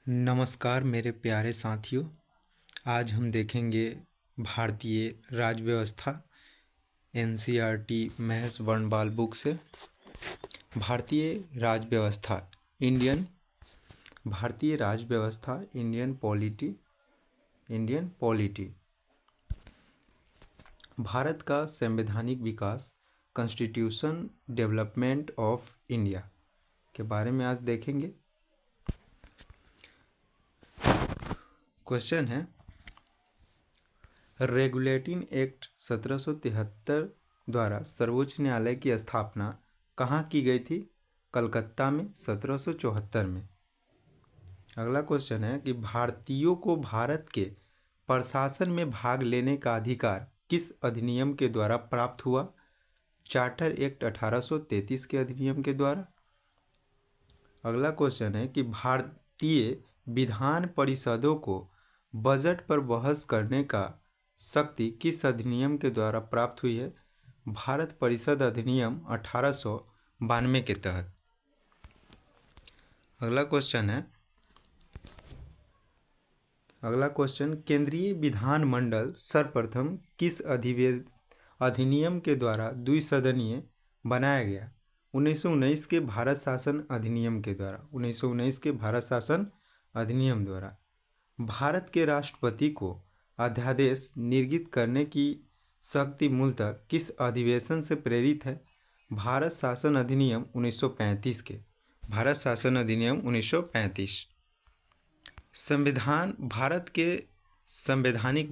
नमस्कार मेरे प्यारे साथियों। आज हम देखेंगे भारतीय राज्य व्यवस्था एनसीईआरटी महर्षि वर्णमाला बुक से। भारतीय राज्य व्यवस्था इंडियन पॉलिटी भारत का संवैधानिक विकास कॉन्स्टिट्यूशन डेवलपमेंट ऑफ इंडिया के बारे में आज देखेंगे। क्वेश्चन है, रेगुलेटिंग एक्ट 1773 द्वारा सर्वोच्च न्यायालय की स्थापना कहाँ की गई थी? कलकत्ता में 1774 में। अगला क्वेश्चन है कि भारतीयों को भारत के प्रशासन में भाग लेने का अधिकार किस अधिनियम के द्वारा प्राप्त हुआ? चार्टर एक्ट 1833 के अधिनियम के द्वारा। अगला क्वेश्चन है कि भारतीय विधान परिषदों को बजट पर बहस करने का शक्ति किस अधिनियम के द्वारा प्राप्त हुई है? भारत परिषद अधिनियम 1892 के तहत। अगला क्वेश्चन केंद्रीय विधानमंडल सर्वप्रथम किस अधिनियम के द्वारा द्विसदनीय बनाया गया? 1919 के भारत शासन अधिनियम के द्वारा। 1919 के भारत शासन अधिनियम द्वारा। भारत के राष्ट्रपति को अध्यादेश निर्गत करने की शक्ति मूलतः किस अधिवेशन से प्रेरित है? भारत शासन अधिनियम 1935 के। भारत शासन अधिनियम 1935। संविधान भारत के संवैधानिक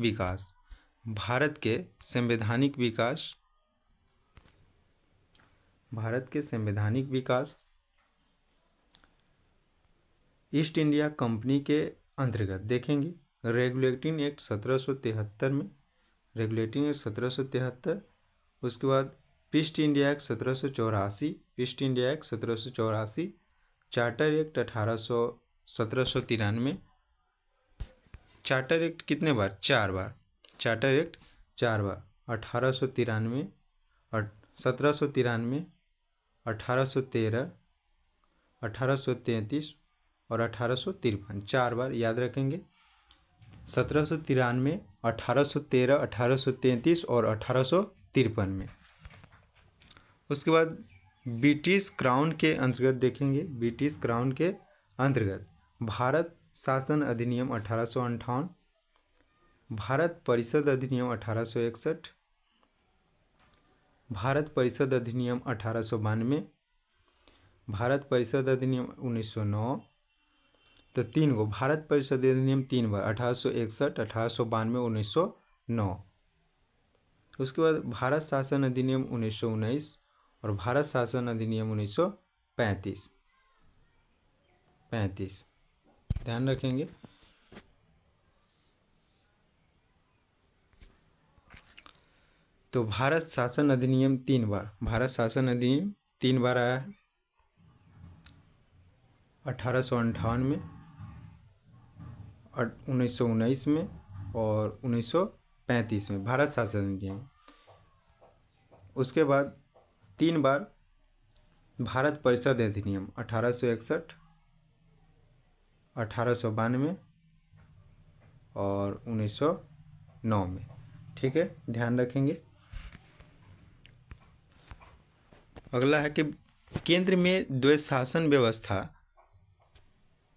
विकास ईस्ट इंडिया कंपनी के अंतर्गत देखेंगे। रेगुलेटिंग एक्ट 1773 में, रेगुलेटिंग एक्ट 1773। उसके बाद east India act 1784, charter act 1793। Charter act कितने बार? 4 बार। चार्टर एक्ट 4 बार। 1893, 1793, 1813, 1833 और 1853। 4 बार याद रखेंगे। 1793, 1813, 1833 और 1853 में। उसके बाद ब्रिटिश क्राउन के अंतर्गत देखेंगे। ब्रिटिश क्राउन के अंतर्गत भारत शासन अधिनियम 1858, भारत परिषद अधिनियम 1861, भारत परिषद अधिनियम 1892, भारत परिषद अधिनियम 1909। तो 3 गो भारत परिषद अधिनियम 3 बार, 1861, 1892, 1909। उसके बाद भारत शासन अधिनियम 1919 और भारत शासन अधिनियम 1935। ध्यान रखेंगे। तो भारत शासन अधिनियम 3 बार, भारत शासन अधिनियम 3 बार आया है। 1858 में, 1919 में और 1935 में भारत शासन अधिनियम। उसके बाद 3 बार भारत परिषद अधिनियम 1861, 1892 और 1909 में। ठीक है, ध्यान रखेंगे। अगला है कि केंद्र में द्वैशासन व्यवस्था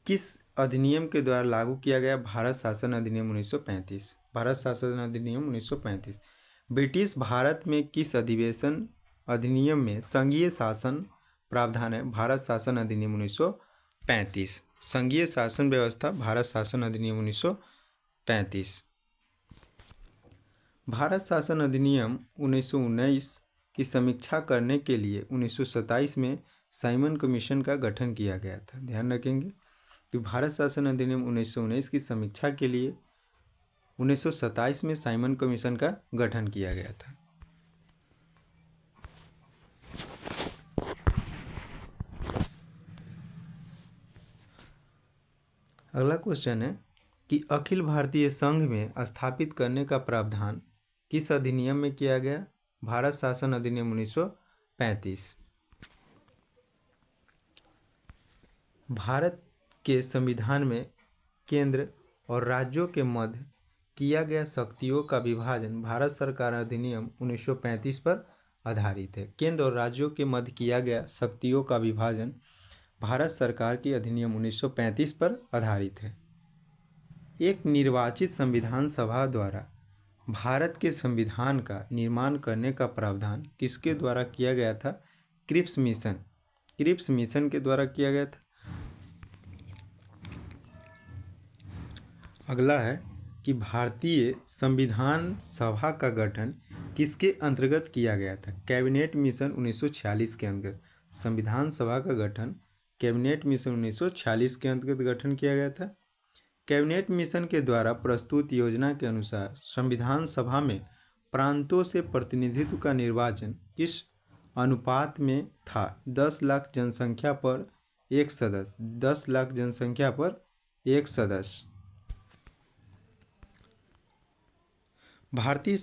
किस अधिनियम के द्वारा लागू किया गया? भारत शासन अधिनियम 1935। भारत शासन अधिनियम 1935। ब्रिटिश भारत में किस अधिनियम में संघीय शासन प्रावधान है? भारत शासन अधिनियम 1935। संघीय शासन व्यवस्था भारत शासन अधिनियम 1935। भारत शासन अधिनियम 1919 की समीक्षा करने के लिए 1927 में साइमन कमीशन का गठन किया गया था। ध्यान रखेंगे कि भारत शासन अधिनियम 1919 की समीक्षा के लिए 1927 में साइमन कमीशन का गठन किया गया था। अगला क्वेश्चन है कि अखिल भारतीय संघ में स्थापित करने का प्रावधान किस अधिनियम में किया गया? भारत शासन अधिनियम 1935। भारत के संविधान में केंद्र और राज्यों के मध्य किया गया शक्तियों का विभाजन भारत सरकार अधिनियम 1935 पर आधारित है। केंद्र और राज्यों के मध्य किया गया शक्तियों का विभाजन भारत सरकार की अधिनियम 1935 पर आधारित है। एक निर्वाचित संविधान सभा द्वारा भारत के संविधान का निर्माण करने का प्रावधान किसके द्वारा किया गया था? Cripps mission. क्रिप्स मिशन के द्वारा किया गया था। अगला है कि भारतीय संविधान सभा का गठन किसके अंतर्गत किया गया था? कैबिनेट मिशन 1946 के अंतर्गत संविधान सभा का गठन कैबिनेट मिशन 1946 के अंतर्गत गठन किया गया था। कैबिनेट मिशन के द्वारा प्रस्तुत योजना के अनुसार संविधान सभा में प्रांतों से प्रतिनिधित्व का निर्वाचन किस अनुपात में था? 10 लाख जनसंख्या पर एक सदस्य। 10 लाख जनसंख्या पर एक सदस्य। भारतीय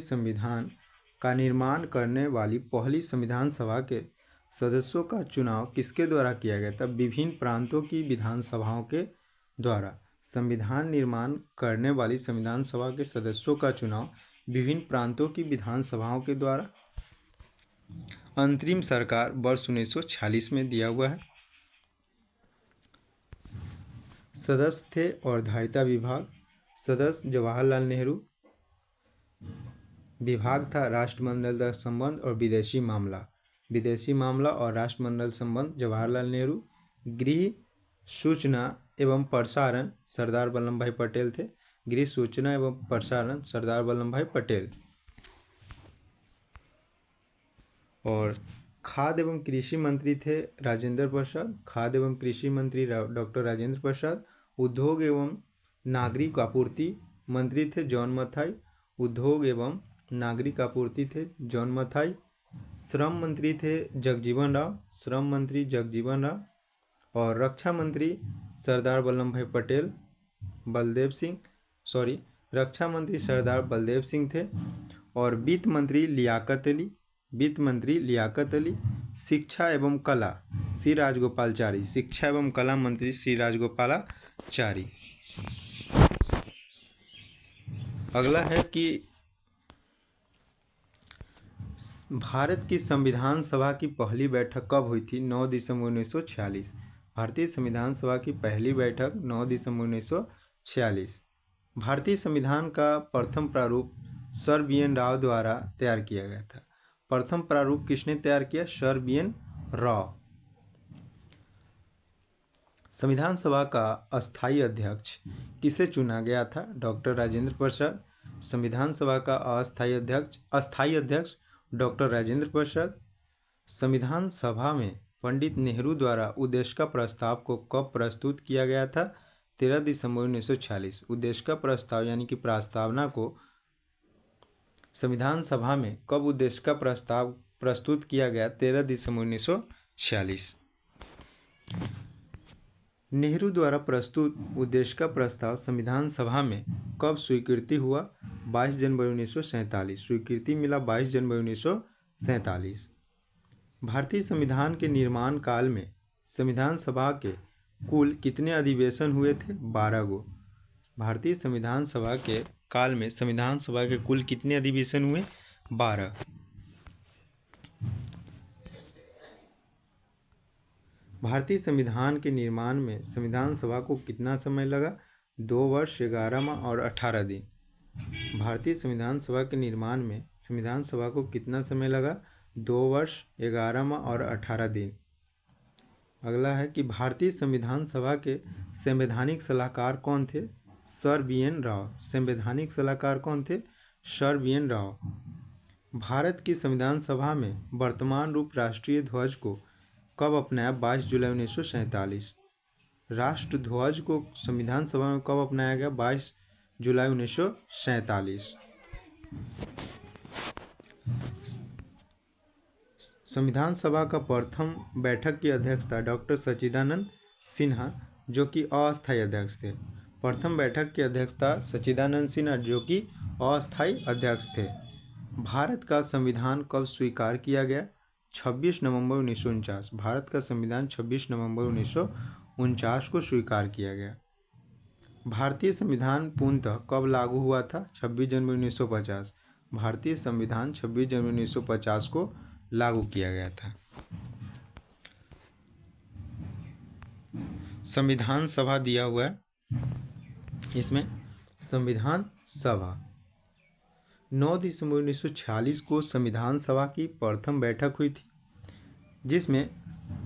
संविधान का निर्माण करने वाली पहली संविधान सभा के सदस्यों का चुनाव किसके द्वारा किया गया था? विभिन्न प्रांतों की विधानसभाओं के द्वारा। संविधान निर्माण करने वाली संविधान सभा के सदस्यों का चुनाव विभिन्न प्रांतों की विधानसभाओं के द्वारा। अंतरिम सरकार वर्ष 1946 में दिया हुआ है। सदस्य थे और धारिता विभाग। सदस्य जवाहरलाल नेहरू। विभाग था राष्ट्रमंडल संबंध और विदेशी मामला। विदेशी मामला और राष्ट्रमंडल संबंध जवाहरलाल नेहरू। गृह सूचना एवं प्रसारण सरदार वल्लभ भाई पटेल थे। गृह सूचना एवं प्रसारण सरदार वल्लभ भाई पटेल। और खाद्य एवं कृषि मंत्री थे राजेंद्र प्रसाद। खाद्य एवं कृषि मंत्री डॉक्टर राजेंद्र प्रसाद। उद्योग एवं नागरिक आपूर्ति मंत्री थे जॉन मथाई। उद्योग एवं नागरिक आपूर्ति थे जॉन मथाई। श्रम मंत्री थे जगजीवन राव। श्रम मंत्री जगजीवन राव। और रक्षा मंत्री सरदार वल्लभ भाई पटेल रक्षा मंत्री सरदार बलदेव सिंह थे। और वित्त मंत्री लियाकत अली। शिक्षा एवं कला श्री राजगोपालाचारी। शिक्षा एवं कला मंत्री श्री राजगोपालाचारी। अगला है कि भारत की संविधान सभा की पहली बैठक कब हुई थी? 9 दिसंबर 1946। भारतीय संविधान सभा की पहली बैठक 9 दिसंबर 1946। भारतीय संविधान का प्रथम प्रारूप सर बी.एन. राव द्वारा तैयार किया गया था। प्रथम प्रारूप किसने तैयार किया? Sir B N. राव। संविधान सभा का अस्थायी अध्यक्ष किसे चुना गया था? डॉक्टर राजेंद्र प्रसाद। संविधान सभा का अस्थायी अध्यक्ष डॉक्टर राजेंद्र प्रसाद। संविधान सभा में पंडित नेहरू द्वारा उद्देश्य का प्रस्ताव को कब प्रस्तुत किया गया था? 13 दिसंबर 1946। उद्देश्य का प्रस्ताव यानी कि प्रस्तावना को संविधान सभा में कब उद्देश्य का प्रस्ताव प्रस्तुत किया गया? 13 दिसंबर 1946। नेहरू द्वारा प्रस्तुत उद्देश्य का प्रस्ताव संविधान सभा में कब स्वीकृति हुआ? 22 जनवरी 1947। स्वीकृति मिला 22 जनवरी 1947। भारतीय संविधान के निर्माण काल में संविधान सभा के कुल कितने अधिवेशन हुए थे? 12 गो। भारतीय संविधान सभा के काल में संविधान सभा के कुल कितने अधिवेशन हुए? 12। भारतीय संविधान के निर्माण में संविधान सभा को कितना समय लगा? 2 वर्ष 11 माह और 18 दिन। भारतीय संविधान सभा के निर्माण में संविधान सभा को कितना समय लगा? 2 वर्ष 11 माह और 18 दिन। अगला है कि भारतीय संविधान सभा के संवैधानिक सलाहकार कौन थे? Sir B N. राव। संवैधानिक सलाहकार कौन थे? Sir B N. राव। भारत की संविधान सभा में वर्तमान रूप राष्ट्रीय ध्वज को कब अपनाया? 22 जुलाई 1947। राष्ट्र ध्वज को संविधान सभा में कब अपनाया गया? 22 जुलाई 1947। संविधान सभा का प्रथम बैठक की अध्यक्षता डॉक्टर सच्चिदानंद सिन्हा जो कि अस्थायी अध्यक्ष थे। प्रथम बैठक की अध्यक्षता सच्चिदानंद सिन्हा जो कि अस्थायी अध्यक्ष थे। भारत का संविधान कब स्वीकार किया गया? 26 नवंबर 1949। भारत का संविधान 26 नवंबर 1949 को स्वीकार किया गया। भारतीय संविधान पूर्णतः कब लागू हुआ था? 26 जनवरी 1950। भारतीय संविधान 26 जनवरी 1950 को लागू किया गया था। संविधान सभा दिया हुआ है, इसमें संविधान सभा 9 दिसंबर 1946 को संविधान सभा की प्रथम बैठक हुई थी, जिसमें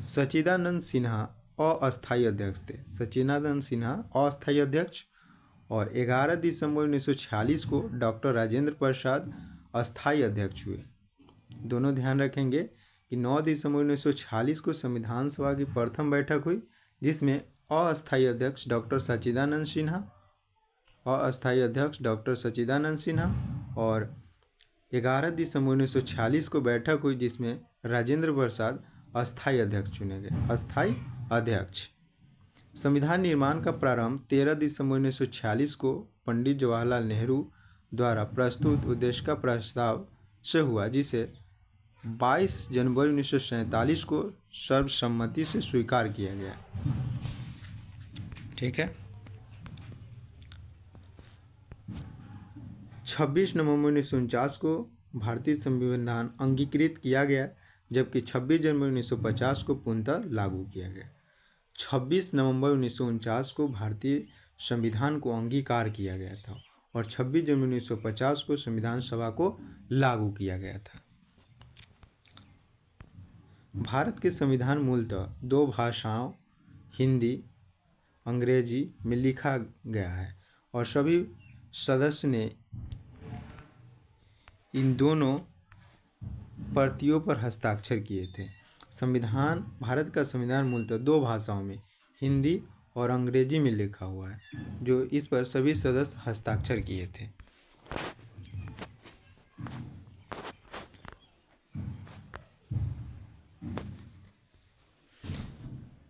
सच्चिदानंद सिन्हा अस्थायी अध्यक्ष थे। सच्चिदानंद सिन्हा अस्थायी अध्यक्ष, और 11 दिसंबर 1946 को डॉक्टर राजेंद्र प्रसाद अस्थायी अध्यक्ष हुए। दोनों ध्यान रखेंगे कि 9 दिसंबर 1946 को संविधान सभा की प्रथम बैठक हुई, जिसमें अस्थायी अध्यक्ष डॉक्टर सच्चिदानंद सिन्हा, अस्थायी अध्यक्ष डॉक्टर सच्चिदानंद सिन्हा, और 11 दिसंबर 1946 को बैठक हुई जिसमें राजेंद्र प्रसाद अस्थायी अध्यक्ष चुने गए। अस्थायी अध्यक्ष। संविधान निर्माण का प्रारंभ 13 दिसंबर 1946 को पंडित जवाहरलाल नेहरू द्वारा प्रस्तुत उद्देश्य का प्रस्ताव से हुआ, जिसे 22 जनवरी 1947 को सर्वसम्मति से स्वीकार किया गया। ठीक है। 26 नवंबर 1949 को भारतीय संविधान अंगीकृत किया गया, जबकि 26 जनवरी 1950 को पूर्णतः लागू किया गया। 26 नवंबर 1949 को भारतीय संविधान को अंगीकार किया गया था और 26 जनवरी 1950 को संविधान सभा को लागू किया गया था। भारत के संविधान मूलतः 2 भाषाओं हिंदी अंग्रेजी में लिखा गया है और सभी सदस्य ने इन दोनों प्रतियों पर हस्ताक्षर किए थे। भारत का संविधान मूलतः 2 भाषाओं में हिंदी और अंग्रेजी में लिखा हुआ है, जो इस पर सभी सदस्य हस्ताक्षर किए थे।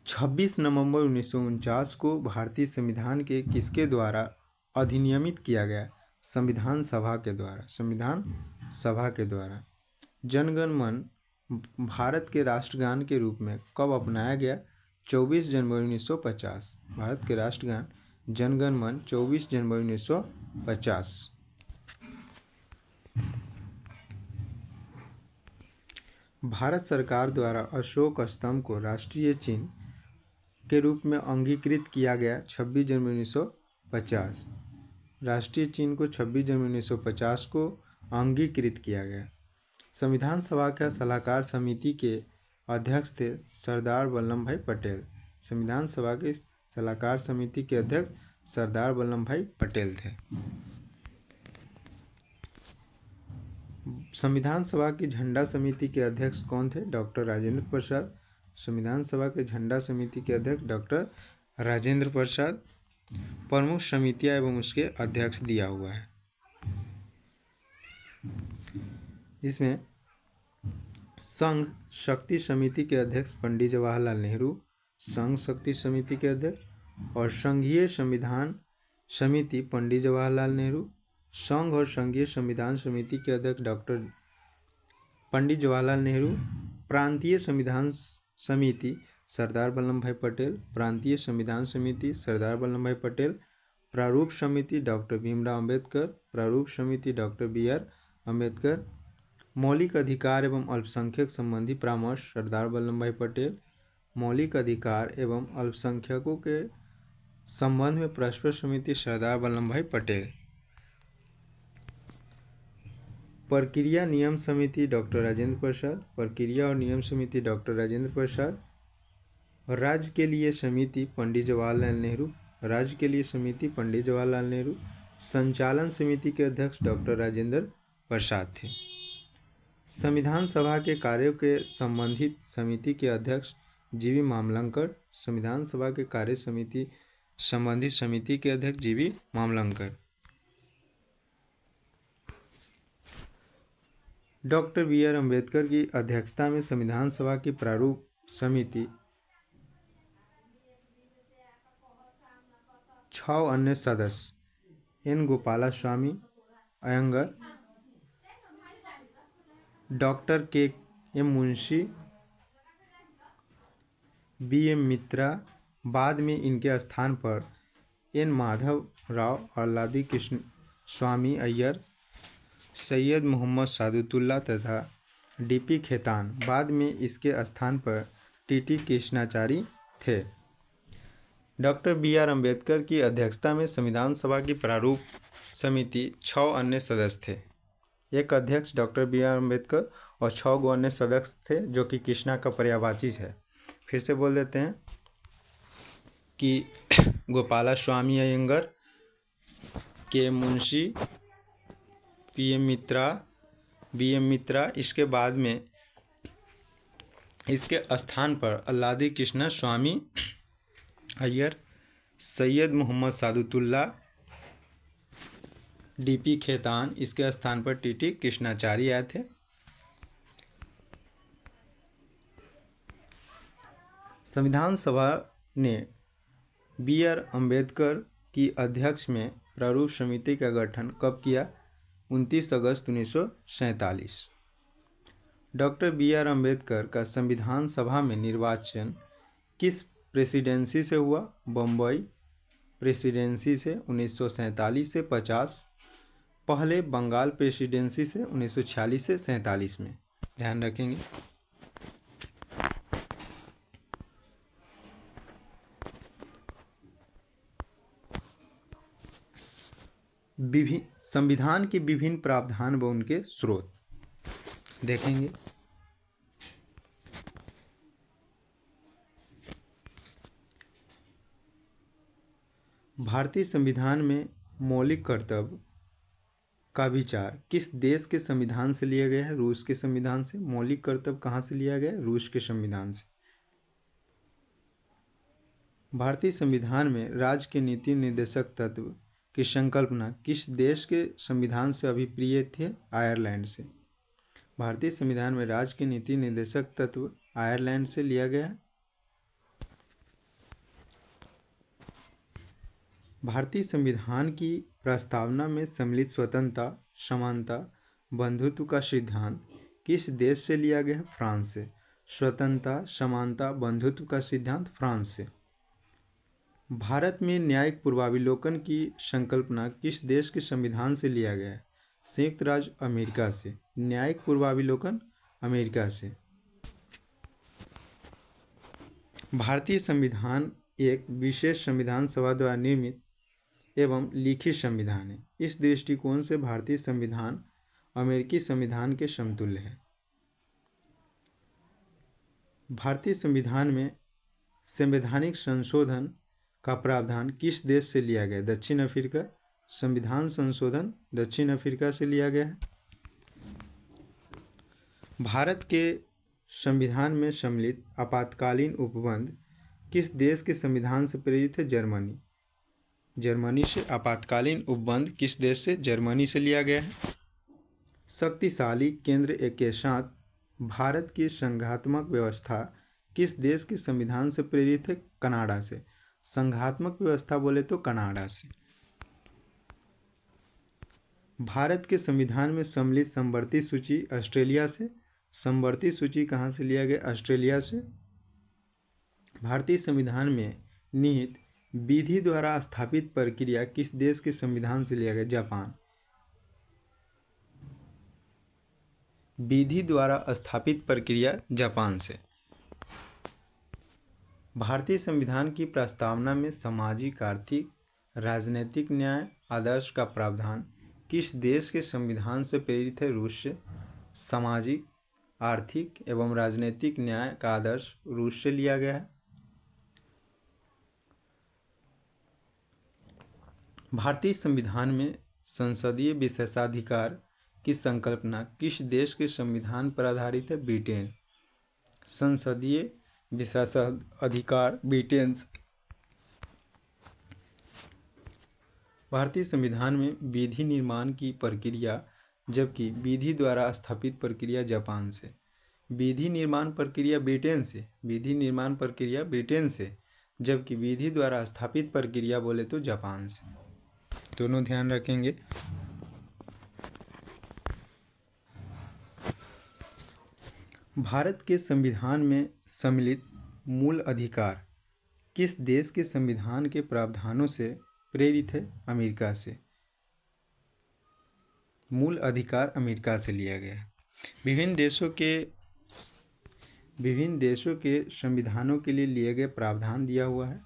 छब्बीस नवंबर 1949 को भारतीय संविधान के किसके द्वारा अधिनियमित किया गया? संविधान सभा के द्वारा। संविधान सभा के द्वारा। जनगण मन भारत के राष्ट्रगान के रूप में कब अपनाया गया? 24 जनवरी 1950। भारत के राष्ट्रगान जनगण मन 24 जनवरी 1950। भारत सरकार द्वारा अशोक स्तंभ को राष्ट्रीय चिन्ह के रूप में अंगीकृत किया गया 26 जनवरी 1950। राष्ट्रीय चिन्ह को 26 जनवरी 1950 को अंगीकृत किया गया। संविधान सभा का सलाहकार समिति के अध्यक्ष थे सरदार वल्लभ भाई पटेल। संविधान सभा के सलाहकार समिति के अध्यक्ष सरदार वल्लभ भाई पटेल थे। संविधान सभा की झंडा समिति के अध्यक्ष कौन थे? डॉक्टर राजेंद्र प्रसाद। संविधान सभा के झंडा समिति के अध्यक्ष डॉक्टर राजेंद्र प्रसाद। प्रमुख समितियां एवं उसके अध्यक्ष दिया हुआ है। इसमें संघ शक्ति समिति के अध्यक्ष पंडित जवाहरलाल नेहरू, संघ शक्ति समिति के अध्यक्ष, और संघीय संविधान समिति पंडित जवाहरलाल नेहरू, संघ और संघीय संविधान समिति के अध्यक्ष डॉक्टर पंडित जवाहरलाल नेहरू, प्रांतीय संविधान समिति सरदार वल्लभ भाई पटेल, प्रांतीय संविधान समिति सरदार वल्लभ भाई पटेल, प्रारूप समिति डॉक्टर भीमराव अंबेडकर, प्रारूप समिति डॉक्टर BR अंबेडकर, मौलिक अधिकार एवं अल्पसंख्यक संबंधी परामर्श सरदार वल्लभ भाई पटेल, मौलिक अधिकार एवं अल्पसंख्यकों के संबंध में परस्पर समिति सरदार वल्लभ भाई पटेल, प्रक्रिया नियम समिति डॉक्टर राजेंद्र प्रसाद, प्रक्रिया और नियम समिति डॉक्टर राजेंद्र प्रसाद, राज्य के लिए समिति पंडित जवाहरलाल नेहरू, राज्य के लिए समिति पंडित जवाहरलाल नेहरू, संचालन समिति के अध्यक्ष डॉक्टर राजेंद्र प्रसाद थे। संविधान सभा के कार्यों के संबंधित समिति के अध्यक्ष GV मामलंकर, संविधान सभा के कार्य समिति संबंधित समिति के अध्यक्ष GV मामलंकर। डॉक्टर BR अंबेडकर की अध्यक्षता में संविधान सभा की प्रारूप समिति 6 अन्य सदस्य N Gopalaswami Ayyangar, doctor KM Munshi, BM Mitra, बाद में इनके स्थान पर एन माधव राव, अल्लादी कृष्ण स्वामी अय्यर, सैयद मोहम्मद सादुतुल्लाह तथा डीपी खेतान, बाद में इसके स्थान पर टीटी कृष्णाचारी थे। डॉक्टर बी आर अम्बेडकर की अध्यक्षता में संविधान सभा की प्रारूप समिति 6 अन्य सदस्य थे। एक अध्यक्ष डॉक्टर बी आर अम्बेडकर और 6 अन्य सदस्य थे, जो कि कृष्णा का पर्यायवाची है। फिर से बोल देते हैं कि गोपाला स्वामी अयंगर, के मुंशी, पी एम मित्रा, बी एम मित्रा, इसके बाद में इसके स्थान पर अल्लादी कृष्ण स्वामी अय्यर, सैयद मोहम्मद सादुतुल्लाह, डीपी खेतान, इसके स्थान पर टीटी कृष्णाचारी आए थे। संविधान सभा ने बी आर अम्बेडकर की अध्यक्ष में प्रारूप समिति का गठन कब किया? 29 अगस्त 1947। डॉक्टर बी आर अम्बेडकर का संविधान सभा में निर्वाचन किस प्रेसिडेंसी से हुआ? बम्बई प्रेसिडेंसी से 1947 से 50, पहले बंगाल प्रेसिडेंसी से 1946 से 47 में। ध्यान रखेंगे। संविधान के विभिन्न प्रावधान व उनके स्रोत देखेंगे। भारतीय संविधान में मौलिक कर्तव्य का विचार किस देश के संविधान से लिया गया है? रूस के संविधान से। मौलिक कर्तव्य कहाँ से लिया गया है? रूस के संविधान से। भारतीय संविधान में राज्य के नीति निर्देशक तत्व की संकल्पना किस देश के संविधान से अभिप्रेय थे? आयरलैंड से। भारतीय संविधान में राज्य के नीति निर्देशक तत्व आयरलैंड से लिया गया है। भारतीय संविधान की प्रस्तावना में सम्मिलित स्वतंत्रता, समानता, बंधुत्व का सिद्धांत किस देश से लिया गया है? फ्रांस से। स्वतंत्रता, समानता, बंधुत्व का सिद्धांत फ्रांस से। भारत में न्यायिक पूर्वावलोकन की संकल्पना किस देश के संविधान से लिया गया है? संयुक्त राज्य अमेरिका से। न्यायिक पूर्वावलोकन अमेरिका से। भारतीय संविधान एक विशेष संविधान सभा द्वारा निर्मित एवं लिखित संविधान है। इस दृष्टिकोण से भारतीय संविधान अमेरिकी संविधान के समतुल्य है। भारतीय संविधान में संवैधानिक संशोधन का प्रावधान किस देश से लिया गया? दक्षिण अफ्रीका। संविधान संशोधन दक्षिण अफ्रीका से लिया गया है। भारत के संविधान में सम्मिलित आपातकालीन उपबंध किस देश के संविधान से प्रेरित है? जर्मनी। जर्मनी से आपातकालीन उपबंध किस देश से? जर्मनी से लिया गया है। शक्तिशाली केंद्र के साथ भारत की संघात्मक व्यवस्था किस देश के संविधान से प्रेरित है? कनाडा से। संघात्मक व्यवस्था बोले तो कनाडा से। भारत के संविधान में सम्मिलित समवर्ती सूची ऑस्ट्रेलिया से। समवर्ती सूची कहाँ से लिया गया? ऑस्ट्रेलिया से। भारतीय संविधान में निहित विधि द्वारा स्थापित प्रक्रिया किस देश के संविधान से लिया गया? जापान। विधि द्वारा स्थापित प्रक्रिया जापान से। भारतीय संविधान की प्रस्तावना में सामाजिक, आर्थिक, राजनीतिक न्याय आदर्श का प्रावधान किस देश के संविधान से प्रेरित है? रूस से। सामाजिक, आर्थिक एवं राजनीतिक न्याय का आदर्श रूस से लिया गया है। भारतीय संविधान में संसदीय विशेषाधिकार की संकल्पना किस देश के संविधान पर आधारित है? ब्रिटेन। संसदीय विशेषाधिकार ब्रिटेन। भारतीय संविधान में विधि निर्माण की प्रक्रिया, जबकि विधि द्वारा स्थापित प्रक्रिया जापान से। विधि निर्माण प्रक्रिया ब्रिटेन से। विधि निर्माण प्रक्रिया ब्रिटेन से, जबकि विधि द्वारा स्थापित प्रक्रिया बोले तो जापान से। दोनों ध्यान रखेंगे। भारत के संविधान में सम्मिलित मूल अधिकार किस देश के संविधान के प्रावधानों से प्रेरित है? अमेरिका से। मूल अधिकार अमेरिका से लिया गया है। विभिन्न देशों के संविधानों के लिए लिए गए प्रावधान दिया हुआ है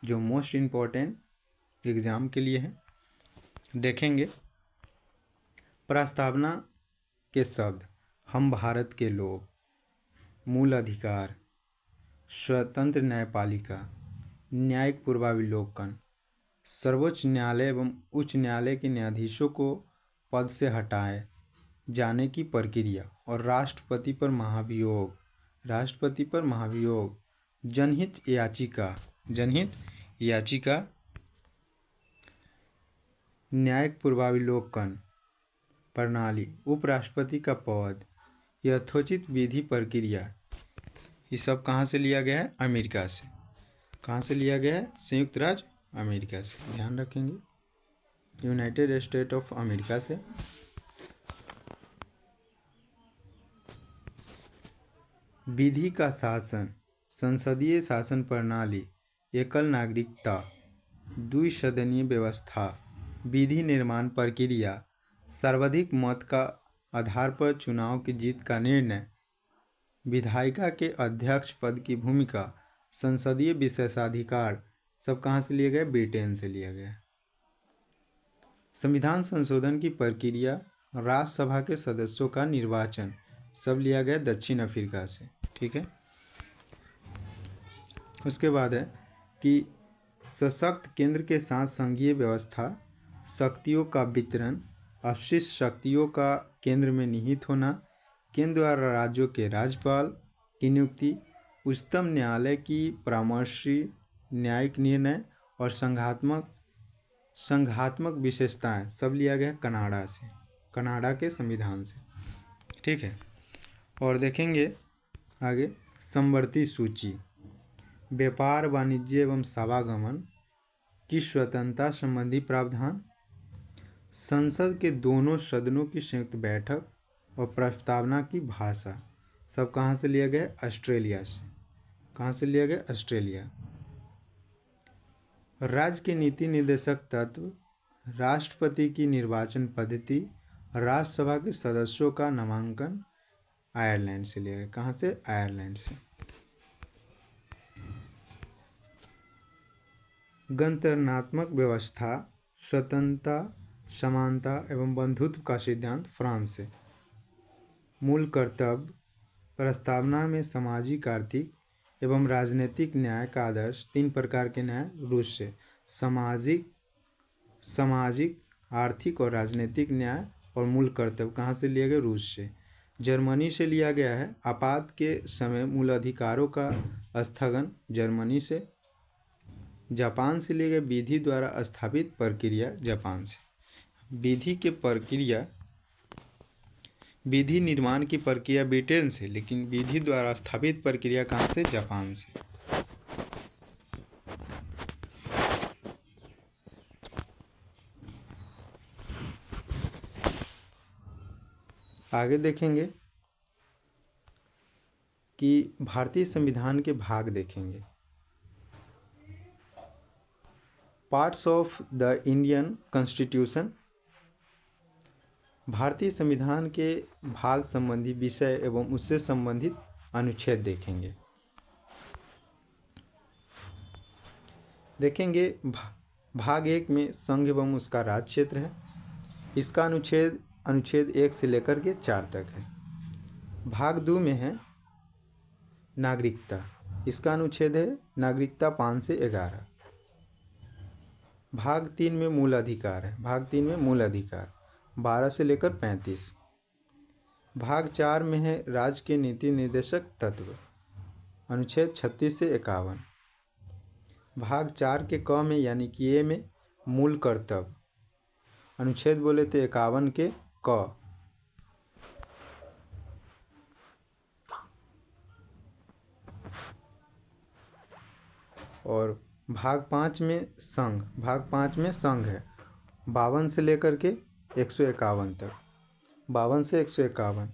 जो मोस्ट इम्पोर्टेंट एग्जाम के लिए है। देखेंगे प्रस्तावना के शब्द: हम भारत के लोग, मूल अधिकार, स्वतंत्र न्यायपालिका, न्यायिक पूर्वावलोकन, सर्वोच्च न्यायालय एवं उच्च न्यायालय के न्यायाधीशों को पद से हटाए जाने की प्रक्रिया और राष्ट्रपति पर महाभियोग, जनहित याचिका, न्यायिक पूर्वावलोकन प्रणाली, उपराष्ट्रपति का पद, यथोचित विधि प्रक्रिया, ये सब कहाँ से लिया गया है? अमेरिका से। कहाँ से लिया गया है? संयुक्त राज्य अमेरिका से। ध्यान रखेंगे, यूनाइटेड स्टेट ऑफ अमेरिका से। विधि का शासन, संसदीय शासन प्रणाली, एकल नागरिकता, द्विसदनीय व्यवस्था, विधि निर्माण प्रक्रिया, सर्वाधिक मत का आधार पर चुनाव की जीत का निर्णय, विधायिका के अध्यक्ष पद की भूमिका, संसदीय विशेषाधिकार, सब कहाँ से लिए गए? ब्रिटेन से लिया गया। संविधान संशोधन की प्रक्रिया, राज्यसभा के सदस्यों का निर्वाचन, सब लिया गया दक्षिण अफ्रीका से। ठीक है। उसके बाद है कि सशक्त केंद्र के साथ संघीय व्यवस्था, शक्तियों का वितरण, अपशिष्ट शक्तियों का केंद्र में निहित होना, केंद्र द्वारा राज्यों के राज्यपाल की नियुक्ति, उच्चतम न्यायालय की परामर्शी न्यायिक निर्णय और संघात्मक विशेषताएं, सब लिया गया कनाडा से, कनाडा के संविधान से। ठीक है। और देखेंगे आगे समवर्ती सूची, व्यापार, वाणिज्य एवं समागमन की स्वतंत्रता संबंधी प्रावधान, संसद के दोनों सदनों की संयुक्त बैठक और प्रस्तावना की भाषा, सब कहाँ से लिया गया? ऑस्ट्रेलिया से। कहाँ से लिया गया? ऑस्ट्रेलिया। राज्य के नीति निर्देशक तत्व, राष्ट्रपति की निर्वाचन पद्धति, राज्यसभा के सदस्यों का नामांकन, आयरलैंड से लिया गया। कहाँ से? आयरलैंड से। गणतंत्रात्मक व्यवस्था, स्वतंत्रता, समानता एवं बंधुत्व का सिद्धांत, फ्रांस से। मूल कर्तव्य, प्रस्तावना में सामाजिक, आर्थिक एवं राजनीतिक न्याय का आदर्श, 3 प्रकार के न्याय, रूस से। सामाजिक, आर्थिक और राजनीतिक न्याय और मूल कर्तव्य कहाँ से लिए गए? रूस से। जर्मनी से लिया गया है आपात के समय मूल अधिकारों का स्थगन, जर्मनी से। जापान से लिए गए विधि द्वारा स्थापित प्रक्रिया, जापान से। विधि निर्माण की प्रक्रिया ब्रिटेन से, लेकिन विधि द्वारा स्थापित प्रक्रिया कहाँ से? जापान से। आगे देखेंगे कि भारतीय संविधान के भाग देखेंगे। Parts of the Indian constitution, भारतीय संविधान के भाग संबंधी विषय एवं उससे संबंधित अनुच्छेद देखेंगे। देखेंगे भाग 1 में संघ एवं उसका राज्य क्षेत्र है। इसका अनुच्छेद 1 से लेकर के 4 तक है। भाग 2 में है नागरिकता, इसका अनुच्छेद है नागरिकता 5 से 11। भाग 3 में मूल अधिकार है, भाग 3 में मूल अधिकार 12 से लेकर 35। भाग 4 में है राज्य के नीति निर्देशक तत्व, अनुच्छेद 36 से 51। भाग 4 के क में यानी कि ए में मूल कर्तव्य, अनुच्छेद बोले थे 51 के क। और भाग 5 में संघ, भाग 5 में संघ है 52 से लेकर के 151 तक, 52 से 151।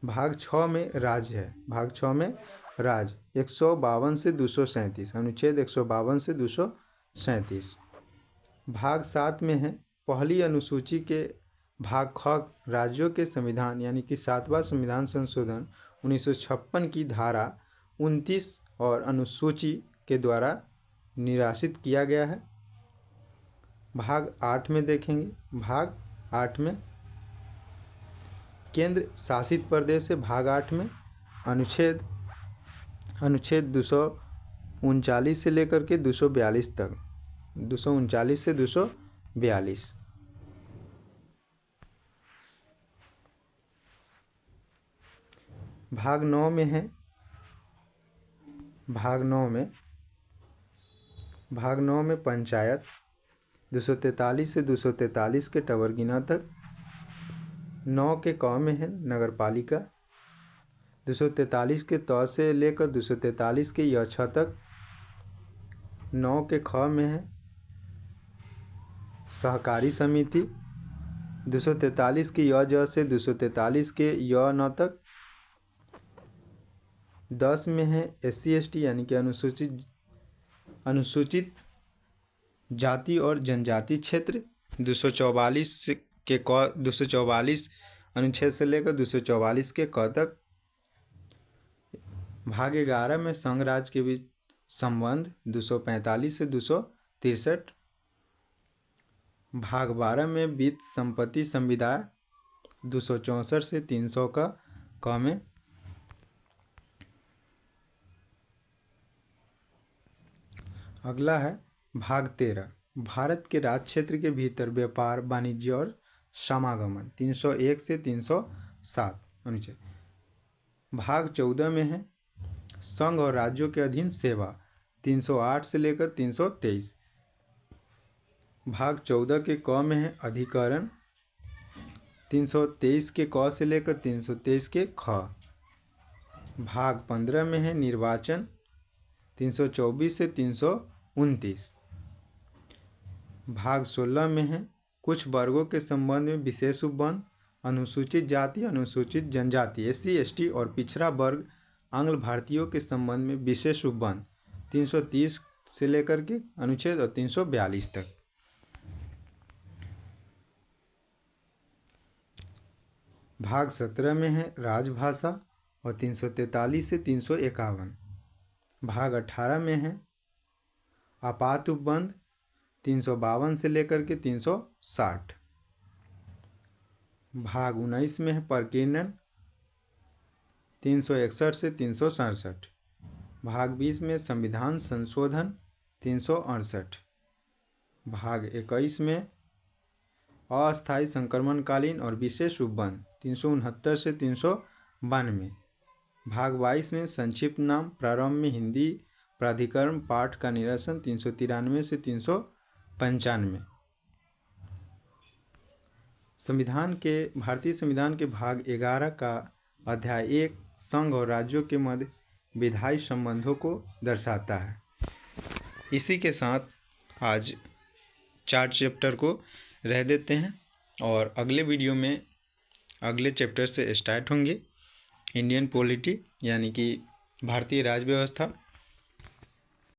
भाग 6 में राज्य है, भाग 6 में राज 152 से 237, अनुच्छेद 152 से 237। भाग 7 में है पहली अनुसूची के भाग ख राज्यों के संविधान यानी कि 7वां संविधान संशोधन 1956 की धारा 29 और अनुसूची के द्वारा निराशित किया गया है। भाग 8 में देखेंगे, भाग 8 में केंद्र शासित प्रदेश है। भाग 8 में अनुच्छेद 239 से लेकर के 242 तक, 239 से 242। भाग 9 में है, भाग 9 में पंचायत 243 से 243 के टवरगिना तक। 9 के क में है नगर पालिका 243 के त से लेकर 243 के य छ तक। 9 के ख में है सहकारी समिति 243 के य ज से 243 के य न तक। 10 में है SC/ST यानी कि अनुसूचित जाति और जनजाति क्षेत्र 244 के क 244 अनुच्छेद से लेकर 244 के क तक। भाग 11 में संघ राज्य के बीच संबंध 245 से 263। भाग 12 में वित्त संपत्ति संविदा 264 से 300 का क में। अगला है भाग 13 भारत के राज्य क्षेत्र के भीतर व्यापार वाणिज्य और समागमन 301 से 307 अनुच्छेद। भाग 14 में है संघ और राज्यों के अधीन सेवा 308 से लेकर 323। भाग 14 के क में है अधिकरण 323 के क से लेकर 323 के ख। भाग 15 में है निर्वाचन 324 से 329। भाग 16 में है कुछ वर्गों के संबंध में विशेष उपबंध अनुसूचित जाति अनुसूचित जनजाति SC/ST और पिछड़ा वर्ग आंग्ल भारतीयों के संबंध में विशेष उपबंध 330 से लेकर के अनुच्छेद और 342 तक। भाग 17 में है राजभाषा और 343 से 351। भाग 18 में है आपात उपबंध 352 से लेकर के 360। भाग 19 में है प्रकीर्णन 361 से 367। भाग 20 में संविधान संशोधन 368। भाग 21 में अस्थायी संक्रमणकालीन और विशेष उपबंध 369 से 392। भाग 22 में संक्षिप्त नाम प्रारंभ में हिंदी प्राधिकरण पाठ का निरसन 393 से 395। भारतीय संविधान के भाग 11 का अध्याय 1 संघ और राज्यों के मध्य विधायी संबंधों को दर्शाता है। इसी के साथ आज 4 चैप्टर को रह देते हैं और अगले वीडियो में अगले चैप्टर से स्टार्ट होंगे इंडियन पॉलिटी यानी कि भारतीय राज्य व्यवस्था।